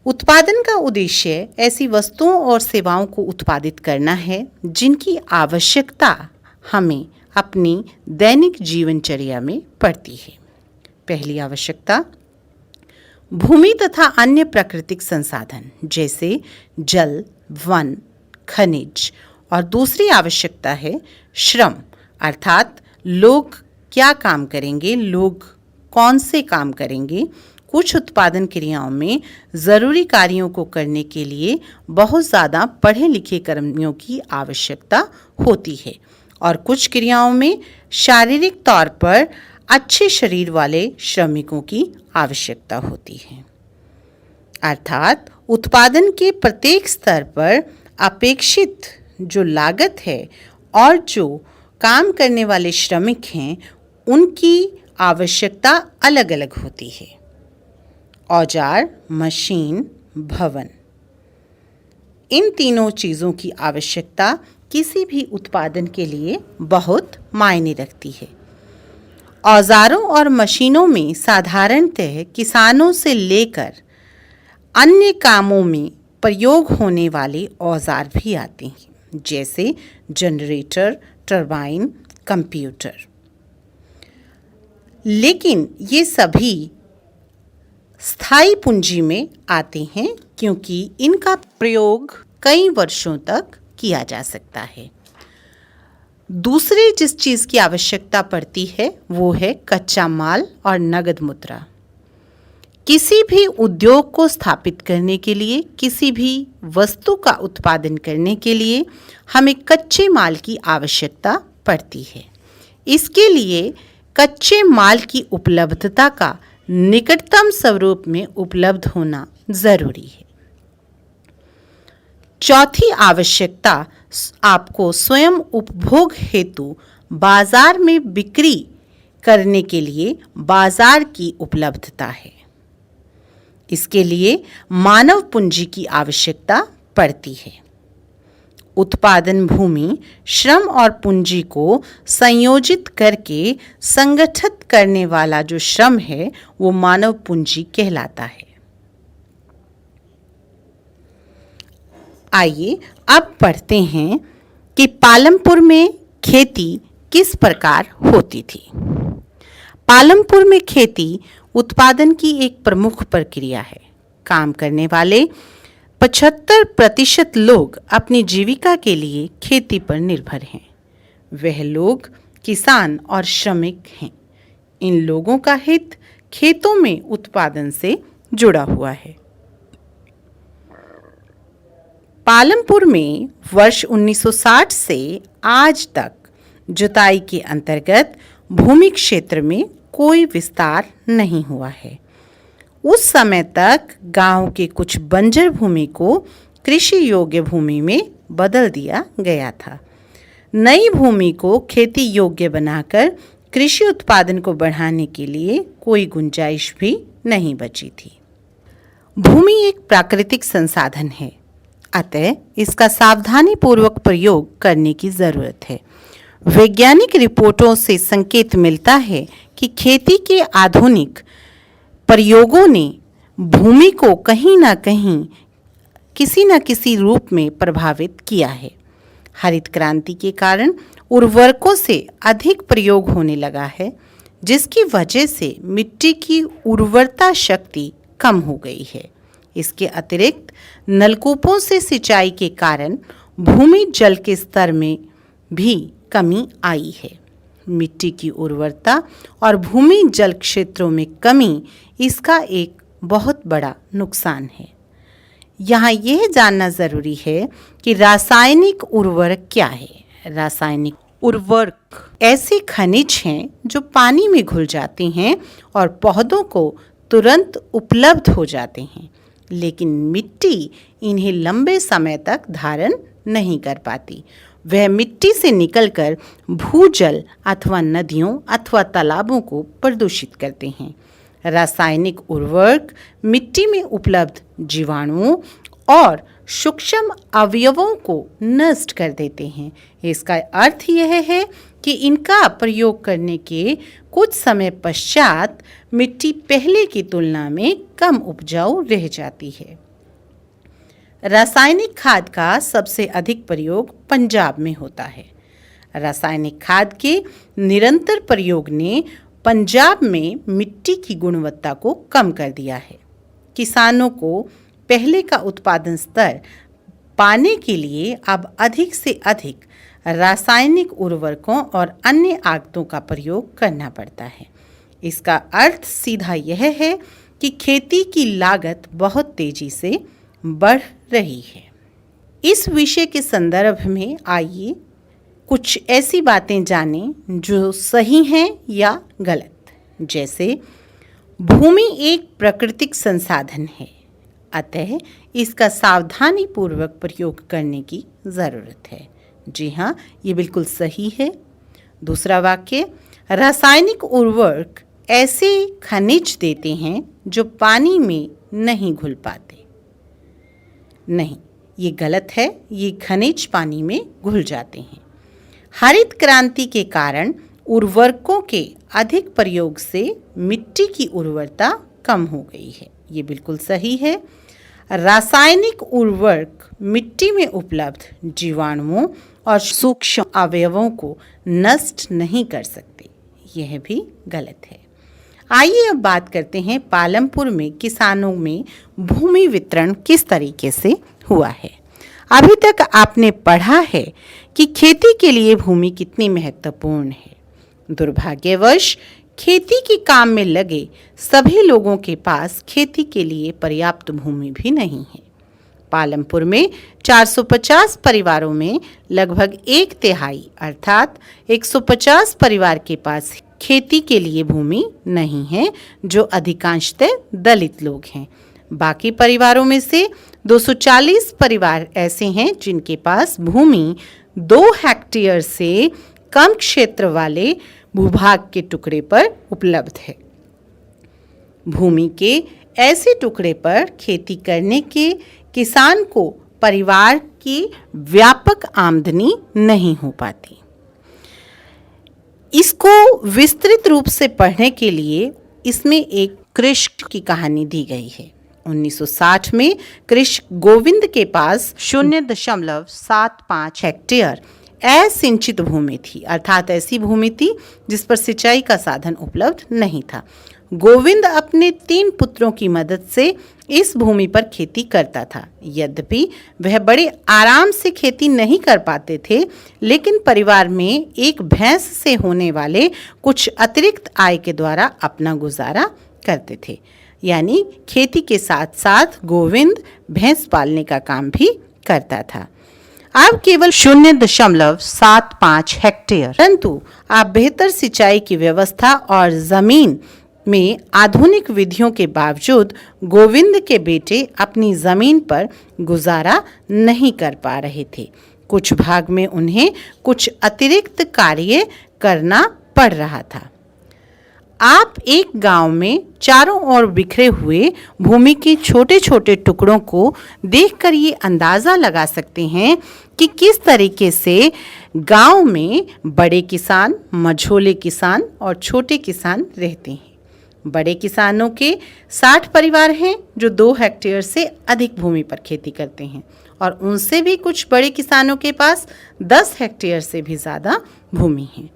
उत्पादन का उद्देश्य ऐसी वस्तुओं और सेवाओं को उत्पादित करना है जिनकी आवश्यकता हमें अपनी दैनिक जीवनचर्या में पड़ती है। पहली आवश्यकता भूमि तथा अन्य प्राकृतिक संसाधन जैसे जल, वन, खनिज। और दूसरी आवश्यकता है श्रम, अर्थात लोग क्या काम करेंगे, लोग कौन से काम करेंगे। कुछ उत्पादन क्रियाओं में ज़रूरी कार्यों को करने के लिए बहुत ज़्यादा पढ़े लिखे कर्मियों की आवश्यकता होती है और कुछ क्रियाओं में शारीरिक तौर पर अच्छे शरीर वाले श्रमिकों की आवश्यकता होती है। अर्थात उत्पादन के प्रत्येक स्तर पर अपेक्षित जो लागत है और जो काम करने वाले श्रमिक हैं उनकी आवश्यकता अलग अलग होती है। औजार, मशीन, भवन, इन तीनों चीज़ों की आवश्यकता किसी भी उत्पादन के लिए बहुत मायने रखती है। औजारों और मशीनों में साधारणतः किसानों से लेकर अन्य कामों में प्रयोग होने वाले औजार भी आते हैं, जैसे जनरेटर, टरबाइन, कंप्यूटर। लेकिन ये सभी स्थायी पूंजी में आते हैं क्योंकि इनका प्रयोग कई वर्षों तक किया जा सकता है। दूसरी जिस चीज़ की आवश्यकता पड़ती है वो है कच्चा माल और नगद मुद्रा। किसी भी उद्योग को स्थापित करने के लिए, किसी भी वस्तु का उत्पादन करने के लिए हमें कच्चे माल की आवश्यकता पड़ती है। इसके लिए कच्चे माल की उपलब्धता का निकटतम स्वरूप में उपलब्ध होना जरूरी है। चौथी आवश्यकता आपको स्वयं उपभोग हेतु बाजार में बिक्री करने के लिए बाजार की उपलब्धता है। इसके लिए मानव पूंजी की आवश्यकता पड़ती है। उत्पादन भूमि, श्रम और पूंजी को संयोजित करके संगठित करने वाला जो श्रम है वो मानव पूंजी कहलाता है। आइए अब पढ़ते हैं कि पालमपुर में खेती किस प्रकार होती थी। पालमपुर में खेती उत्पादन की एक प्रमुख प्रक्रिया है। काम करने वाले 75% लोग अपनी जीविका के लिए खेती पर निर्भर हैं। वह लोग किसान और श्रमिक हैं। इन लोगों का हित खेतों में उत्पादन से जुड़ा हुआ है। पालमपुर में वर्ष 1960 से आज तक जुताई के अंतर्गत भूमि क्षेत्र में कोई विस्तार नहीं हुआ है। उस समय तक गांव के कुछ बंजर भूमि को कृषि योग्य भूमि में बदल दिया गया था। नई भूमि को खेती योग्य बनाकर कृषि उत्पादन को बढ़ाने के लिए कोई गुंजाइश भी नहीं बची थी। भूमि एक प्राकृतिक संसाधन है, अतः इसका सावधानी पूर्वक प्रयोग करने की जरूरत है। वैज्ञानिक रिपोर्टों से संकेत मिलता है कि खेती के आधुनिक प्रयोगों ने भूमि को कहीं ना कहीं किसी न किसी रूप में प्रभावित किया है। हरित क्रांति के कारण उर्वरकों से अधिक प्रयोग होने लगा है, जिसकी वजह से मिट्टी की उर्वरता शक्ति कम हो गई है। इसके अतिरिक्त नलकूपों से सिंचाई के कारण भूमि जल के स्तर में भी कमी आई है। मिट्टी की उर्वरता और भूमि जल क्षेत्रों में कमी इसका एक बहुत बड़ा नुकसान है। यहाँ यह जानना जरूरी है कि रासायनिक उर्वरक क्या है। रासायनिक उर्वरक ऐसे खनिज हैं जो पानी में घुल जाते हैं और पौधों को तुरंत उपलब्ध हो जाते हैं, लेकिन मिट्टी इन्हें लंबे समय तक धारण नहीं कर पाती। वह मिट्टी से निकलकर भूजल अथवा नदियों अथवा तालाबों को प्रदूषित करते हैं। रासायनिक उर्वरक मिट्टी में उपलब्ध जीवाणुओं और सूक्ष्म अवयवों को नष्ट कर देते हैं। इसका अर्थ यह है कि इनका प्रयोग करने के कुछ समय पश्चात मिट्टी पहले की तुलना में कम उपजाऊ रह जाती है। रासायनिक खाद का सबसे अधिक प्रयोग पंजाब में होता है। रासायनिक खाद के निरंतर प्रयोग ने पंजाब में मिट्टी की गुणवत्ता को कम कर दिया है। किसानों को पहले का उत्पादन स्तर पाने के लिए अब अधिक से अधिक रासायनिक उर्वरकों और अन्य आगतों का प्रयोग करना पड़ता है। इसका अर्थ सीधा यह है कि खेती की लागत बहुत तेजी से बढ़ रही है। इस विषय के संदर्भ में आइए कुछ ऐसी बातें जानें जो सही हैं या गलत। जैसे, भूमि एक प्राकृतिक संसाधन है, अतः इसका सावधानी पूर्वक प्रयोग करने की ज़रूरत है। जी हाँ, ये बिल्कुल सही है। दूसरा वाक्य, रासायनिक उर्वरक ऐसे खनिज देते हैं जो पानी में नहीं घुल पाते। नहीं, ये गलत है। ये खनिज पानी में घुल जाते हैं। हरित क्रांति के कारण उर्वरकों के अधिक प्रयोग से मिट्टी की उर्वरता कम हो गई है। ये बिल्कुल सही है। रासायनिक उर्वरक मिट्टी में उपलब्ध जीवाणुओं और सूक्ष्म अवयवों को नष्ट नहीं कर सकते। यह भी गलत है। आइए अब बात करते हैं पालमपुर में किसानों में भूमि वितरण किस तरीके से हुआ है। अभी तक आपने पढ़ा है कि खेती के लिए भूमि कितनी महत्वपूर्ण है। दुर्भाग्यवश खेती के काम में लगे सभी लोगों के पास खेती के लिए पर्याप्त भूमि भी नहीं है। पालमपुर में 450 परिवारों में लगभग 1/3 अर्थात 150 परिवार के पास खेती के लिए भूमि नहीं है, जो अधिकांशतः दलित लोग हैं। बाकी परिवारों में से 240 परिवार ऐसे हैं जिनके पास भूमि 2 हेक्टेयर से कम क्षेत्र वाले भूभाग के टुकड़े पर उपलब्ध है। भूमि के ऐसे टुकड़े पर खेती करने के किसान को परिवार की व्यापक आमदनी नहीं हो पाती। इसको विस्तृत रूप से पढ़ने के लिए इसमें एक कृषक की कहानी दी गई है। 1960 में कृषक गोविंद के पास 0.75 हेक्टेयर असिंचित भूमि थी, अर्थात ऐसी भूमि थी जिस पर सिंचाई का साधन उपलब्ध नहीं था। गोविंद अपने 3 पुत्रों की मदद से इस भूमि पर खेती करता था। यद्यपि वह बड़े आराम से खेती नहीं कर पाते थे, लेकिन परिवार में एक भैंस से होने वाले कुछ अतिरिक्त आय के द्वारा अपना गुजारा करते थे। यानी खेती के साथ साथ गोविंद भैंस पालने का काम भी करता था। अब केवल 0.75 हेक्टेयर, परंतु आप बेहतर सिंचाई की व्यवस्था और जमीन में आधुनिक विधियों के बावजूद गोविंद के बेटे अपनी जमीन पर गुजारा नहीं कर पा रहे थे। कुछ भाग में उन्हें कुछ अतिरिक्त कार्य करना पड़ रहा था। आप एक गांव में चारों ओर बिखरे हुए भूमि के छोटे छोटे टुकड़ों को देखकर ये अंदाज़ा लगा सकते हैं कि किस तरीके से गांव में बड़े किसान, मझोले किसान और छोटे किसान रहते हैं। बड़े किसानों के 60 परिवार हैं जो 2 हेक्टेयर से अधिक भूमि पर खेती करते हैं, और उनसे भी कुछ बड़े किसानों के पास 10 हेक्टेयर से भी ज़्यादा भूमि है।